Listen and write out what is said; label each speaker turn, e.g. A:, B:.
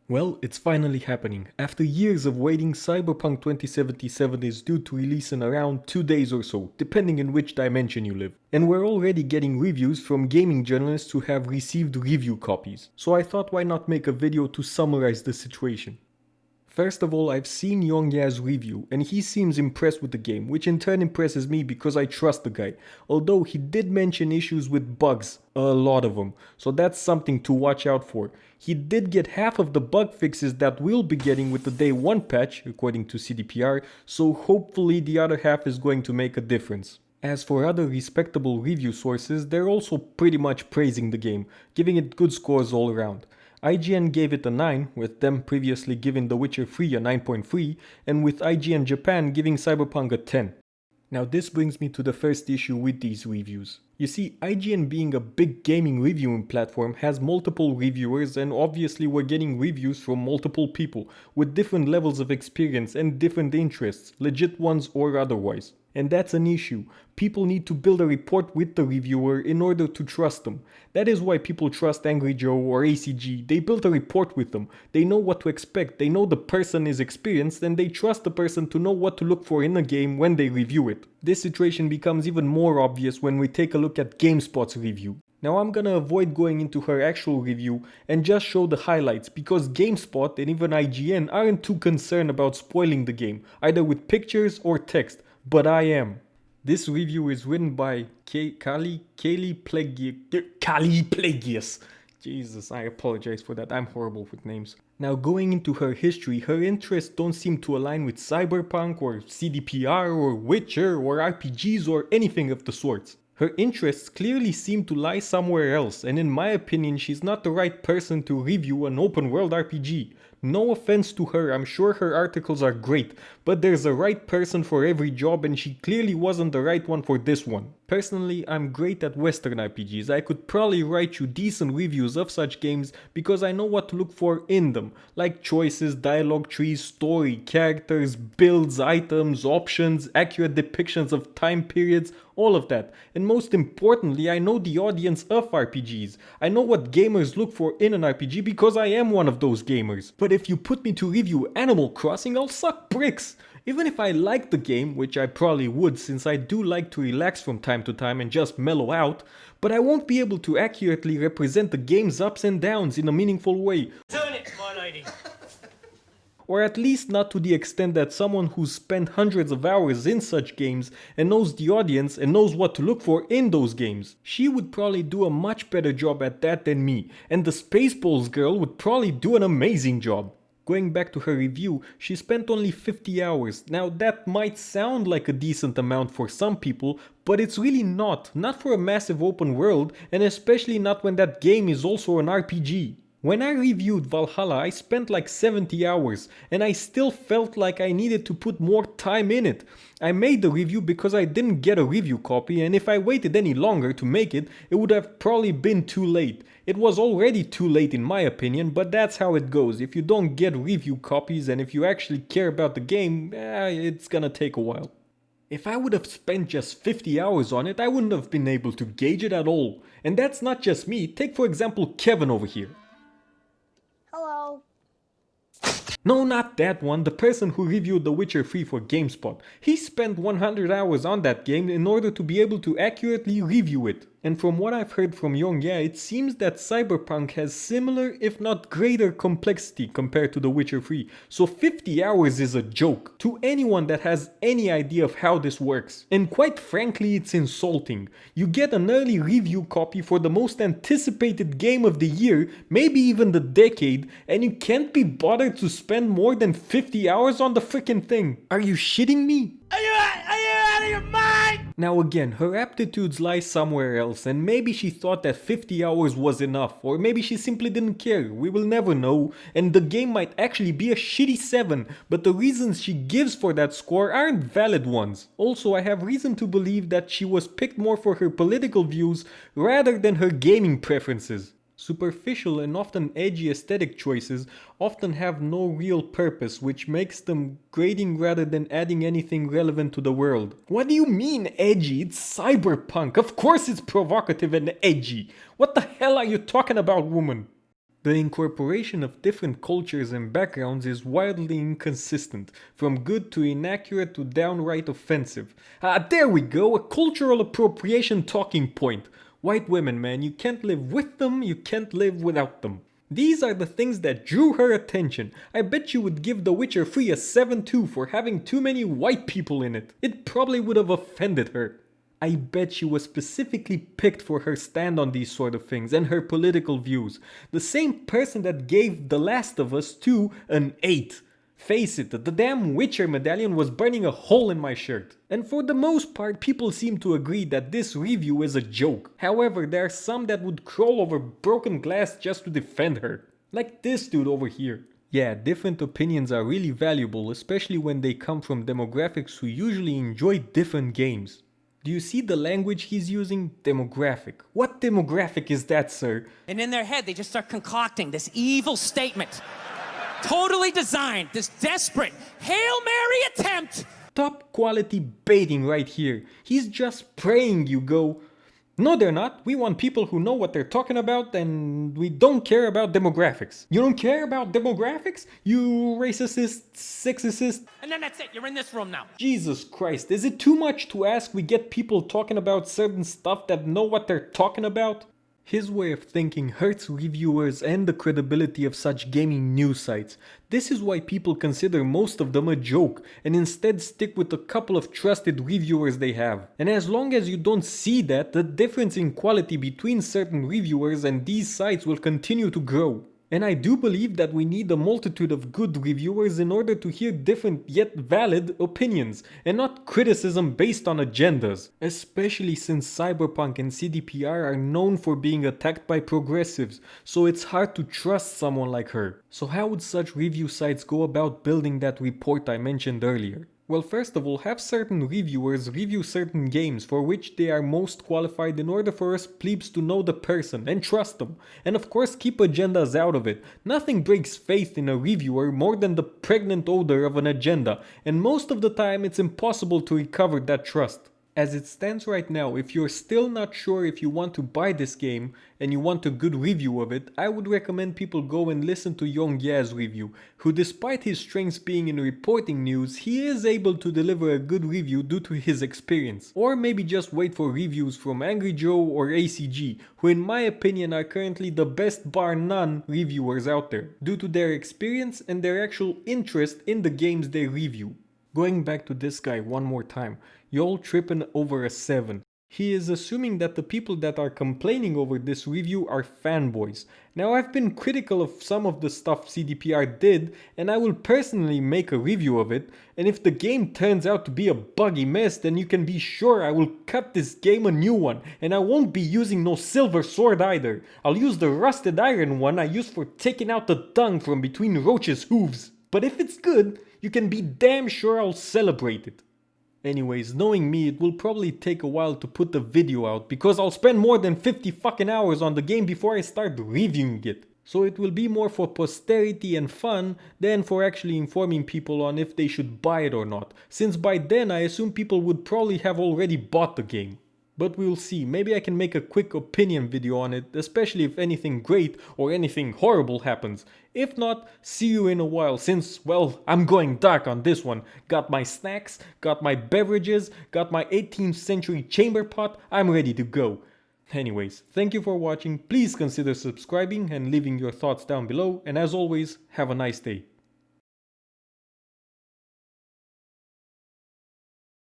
A: Well, it's finally happening. After years of waiting, Cyberpunk 2077 is due to release in around 2 days or so, depending in which dimension you live. And we're already getting reviews from gaming journalists who have received review copies. So I thought, why not make a video to summarize the situation. First of all, I've seen Yongya's review and he seems impressed with the game, which in turn impresses me because I trust the guy, although he did mention issues with bugs, a lot of them, so that's something to watch out for. He did get half of the bug fixes that we'll be getting with the day 1 patch, according to CDPR, so hopefully the other half is going to make a difference. As for other respectable review sources, they're also pretty much praising the game, giving it good scores all around. IGN gave it a 9, with them previously giving The Witcher 3 a 9.3, and with IGN Japan giving Cyberpunk a 10. Now this brings me to the first issue with these reviews. You see, IGN being a big gaming reviewing platform has multiple reviewers, and obviously we're getting reviews from multiple people with different levels of experience and different interests, legit ones or otherwise. And that's an issue. People need to build a rapport with the reviewer in order to trust them. That is why people trust Angry Joe or ACG. They built a rapport with them. They know what to expect. They know the person is experienced and they trust the person to know what to look for in a game when they review it. This situation becomes even more obvious when we take a look at GameSpot's review. Now I'm gonna avoid going into her actual review and just show the highlights because GameSpot and even IGN aren't too concerned about spoiling the game, either with pictures or text. But I am. This review is written by Kali Plagius. Jesus, I apologize for that. I'm horrible with names. Now going into her history, her interests don't seem to align with Cyberpunk or CDPR or Witcher or RPGs or anything of the sorts. Her interests clearly seem to lie somewhere else, and in my opinion she's not the right person to review an open world RPG. No offense to her, I'm sure her articles are great, but there's a right person for every job and she clearly wasn't the right one for this one. Personally, I'm great at Western RPGs. I could probably write you decent reviews of such games because I know what to look for in them, like choices, dialogue trees, story, characters, builds, items, options, accurate depictions of time periods, all of that. And most importantly, I know the audience of RPGs. I know what gamers look for in an RPG because I am one of those gamers. But if you put me to review Animal Crossing, I'll suck bricks. Even if I like the game, which I probably would since I do like to relax from time to time and just mellow out, but I won't be able to accurately represent the game's ups and downs in a meaningful way.
B: Turn it, my lady.
A: Or at least not to the extent that someone who's spent hundreds of hours in such games and knows the audience and knows what to look for in those games. She would probably do a much better job at that than me, and the Spaceballs girl would probably do an amazing job. Going back to her review, she spent only 50 hours. Now that might sound like a decent amount for some people, but it's really not for a massive open world, and especially not when that game is also an RPG. When I reviewed Valhalla, I spent like 70 hours and I still felt like I needed to put more time in it. I made the review because I didn't get a review copy, and if I waited any longer to make it, it would have probably been too late. It was already too late in my opinion, but that's how it goes. If you don't get review copies and if you actually care about the game, it's gonna take a while. If I would have spent just 50 hours on it, I wouldn't have been able to gauge it at all. And that's not just me. Take for example Kevin over here.
C: Hello.
A: No, not that one, the person who reviewed The Witcher 3 for GameSpot. He spent 100 hours on that game in order to be able to accurately review it. And from what I've heard from Yongya, it seems that Cyberpunk has similar, if not greater complexity compared to The Witcher 3. So 50 hours is a joke to anyone that has any idea of how this works. And quite frankly, it's insulting. You get an early review copy for the most anticipated game of the year, maybe even the decade, and you can't be bothered to spend more than 50 hours on the freaking thing. Are you shitting me?
B: Are you out of your mind?
A: Now again, her aptitudes lie somewhere else, and maybe she thought that 50 hours was enough, or maybe she simply didn't care, we will never know, and the game might actually be a shitty 7, but the reasons she gives for that score aren't valid ones. Also, I have reason to believe that she was picked more for her political views rather than her gaming preferences. Superficial and often edgy aesthetic choices often have no real purpose, which makes them grating rather than adding anything relevant to the world. What do you mean edgy? It's cyberpunk. Of course it's provocative and edgy. What the hell are you talking about, woman? The incorporation of different cultures and backgrounds is wildly inconsistent, from good to inaccurate to downright offensive. There we go, a cultural appropriation talking point. White women, man, you can't live with them, you can't live without them. These are the things that drew her attention. I bet you would give The Witcher 3 a 7-2 for having too many white people in it. It probably would have offended her. I bet she was specifically picked for her stand on these sort of things and her political views. The same person that gave The Last of Us 2 an 8. Face it, the damn Witcher medallion was burning a hole in my shirt. And for the most part, people seem to agree that this review is a joke. However, there are some that would crawl over broken glass just to defend her. Like this dude over here. Yeah, different opinions are really valuable, especially when they come from demographics who usually enjoy different games. Do you see the language he's using? Demographic. What demographic is that, sir?
D: And in their head, they just start concocting this evil statement. Totally designed, this desperate Hail Mary attempt.
A: Top quality baiting right here. He's just praying you go, no they're not, we want people who know what they're talking about and we don't care about demographics. You don't care about demographics? You racist, sexist.
D: And then that's it, you're in this room now.
A: Jesus Christ, is it too much to ask we get people talking about certain stuff that know what they're talking about? His way of thinking hurts reviewers and the credibility of such gaming news sites. This is why people consider most of them a joke and instead stick with a couple of trusted reviewers they have. And as long as you don't see that, the difference in quality between certain reviewers and these sites will continue to grow. And I do believe that we need a multitude of good reviewers in order to hear different yet valid opinions, and not criticism based on agendas. Especially since Cyberpunk and CDPR are known for being attacked by progressives, so it's hard to trust someone like her. So how would such review sites go about building that report I mentioned earlier? Well, first of all, have certain reviewers review certain games for which they are most qualified in order for us plebes to know the person and trust them. And of course keep agendas out of it. Nothing breaks faith in a reviewer more than the pregnant odor of an agenda, and most of the time it's impossible to recover that trust. As it stands right now, if you're still not sure if you want to buy this game and you want a good review of it, I would recommend people go and listen to Young Yaz review, who despite his strengths being in reporting news, he is able to deliver a good review due to his experience. Or maybe just wait for reviews from Angry Joe or ACG, who in my opinion are currently the best bar none reviewers out there, due to their experience and their actual interest in the games they review. Going back to this guy one more time, y'all tripping over a 7. He is assuming that the people that are complaining over this review are fanboys. Now I've been critical of some of the stuff CDPR did and I will personally make a review of it, and if the game turns out to be a buggy mess then you can be sure I will cut this game a new one, and I won't be using no silver sword either. I'll use the rusted iron one I used for taking out the dung from between Roach's hooves. But if it's good, you can be damn sure I'll celebrate it. Anyways, knowing me, it will probably take a while to put the video out because I'll spend more than 50 fucking hours on the game before I start reviewing it. So it will be more for posterity and fun than for actually informing people on if they should buy it or not, since by then I assume people would probably have already bought the game. But we'll see, maybe I can make a quick opinion video on it, especially if anything great or anything horrible happens. If not, see you in a while since, well, I'm going dark on this one. Got my snacks, got my beverages, got my 18th century chamber pot, I'm ready to go. Anyways, thank you for watching, please consider subscribing and leaving your thoughts down below, and as always, have a nice day.